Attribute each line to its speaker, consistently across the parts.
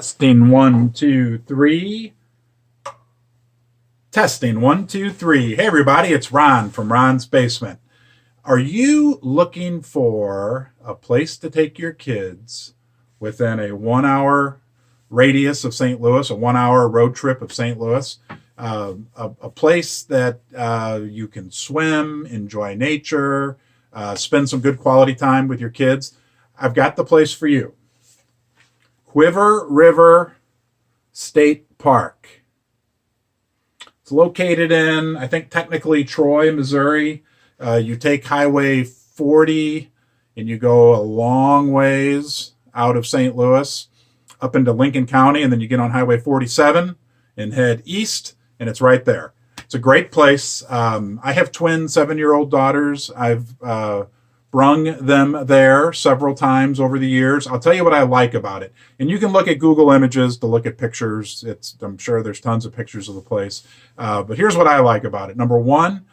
Speaker 1: Testing one, two, three. Testing one, two, three. Hey, everybody, it's Ron from Ron's Basement. Are you looking for a place to take your kids within a 1 hour radius of St. Louis, a 1 hour road trip of St. Louis? A place that you can swim, enjoy nature, spend some good quality time with your kids? I've got the place for you. Cuivre River State Park. It's located in, I think, technically Troy, Missouri. You take Highway 40 and you go a long ways out of St. Louis up into Lincoln County, and then you get on Highway 47 and head east, and it's right there. It's a great place. I have twin 7-year-old daughters. I've brung them there several times over the years. I'll tell you what I like about it. And you can look at Google Images to look at pictures. I'm sure there's tons of pictures of the place. But here's what I like about it. Number one,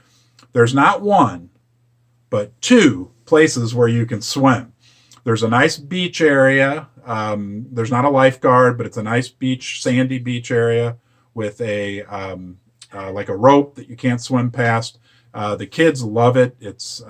Speaker 1: there's not one, but two places where you can swim. There's a nice beach area. There's not a lifeguard, but it's a nice beach, sandy beach area with a like a rope that you can't swim past. The kids love it. It's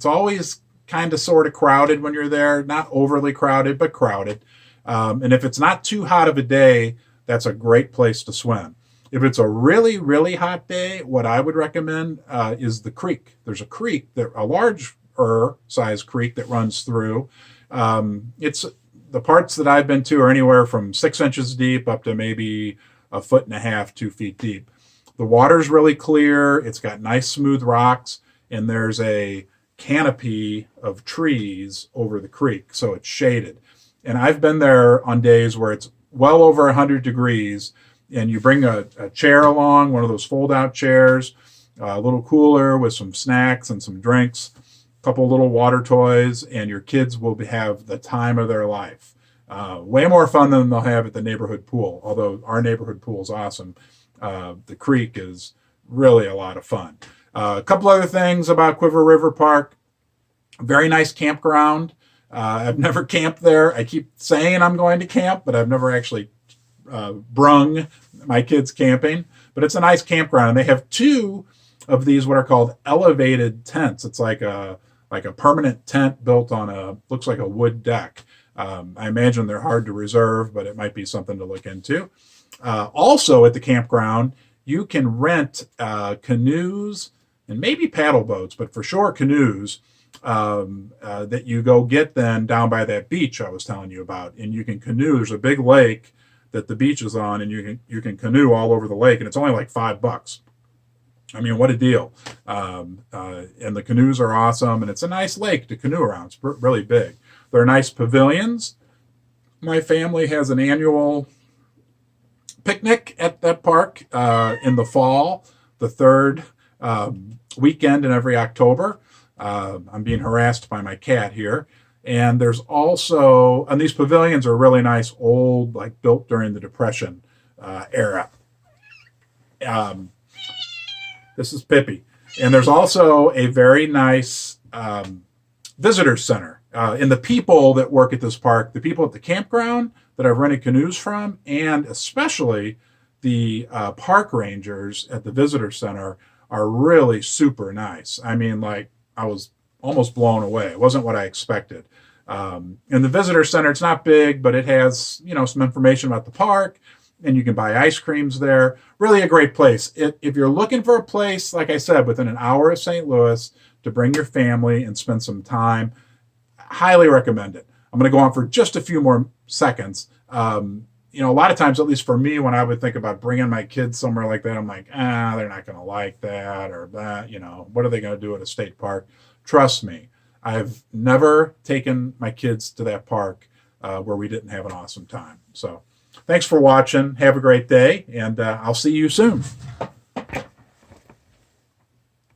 Speaker 1: always kind of sort of crowded when you're there, not overly crowded, but crowded. And if it's not too hot of a day, that's a great place to swim. If it's a really, really hot day, what I would recommend is the creek. There's a creek, a larger size creek that runs through. It's the parts that I've been to are anywhere from 6 inches deep up to maybe 1.5 feet, 2 feet deep. The water's really clear. It's got nice smooth rocks, and there's a canopy of trees over the creek, so it's shaded. And I've been there on days where it's well over 100 degrees, and you bring a chair along, one of those fold-out chairs, a little cooler with some snacks and some drinks, a couple little water toys, and your kids will have the time of their life. Way more fun than they'll have at the neighborhood pool, although our neighborhood pool is awesome. The creek is really a lot of fun. A couple other things about Cuivre River Park. Very nice campground. I've never camped there. I keep saying I'm going to camp, but I've never actually brung my kids camping. But it's a nice campground, and they have two of these what are called elevated tents. It's like a permanent tent built on looks like a wood deck. I imagine they're hard to reserve, but it might be something to look into. Also at the campground, you can rent canoes and maybe paddle boats, but for sure canoes that you go get then down by that beach I was telling you about. And you can canoe. There's a big lake that the beach is on, and you can canoe all over the lake, and it's only like $5. I mean, what a deal. And the canoes are awesome, and it's a nice lake to canoe around. It's really big. There are nice pavilions. My family has an annual picnic at that park in the fall, the third weekend in every October. I'm being harassed by my cat here. And there's also, and these pavilions are really nice, old, like built during the Depression era. This is Pippi. And there's also a very nice visitor center. And the people that work at this park, the people at the campground that I've rented canoes from, and especially the park rangers at the visitor center are really super nice. I mean, like, I was almost blown away. It wasn't what I expected. In the visitor center, it's not big, but it has, some information about the park, and you can buy ice creams there. Really a great place. If you're looking for a place, like I said, within an hour of St. Louis to bring your family and spend some time, highly recommend it. I'm going to go on for just a few more seconds. A lot of times, at least for me, when I would think about bringing my kids somewhere like that, I'm like, they're not going to like that, or that, what are they going to do at a state park? Trust me, I've never taken my kids to that park where we didn't have an awesome time. So thanks for watching. Have a great day, and I'll see you soon.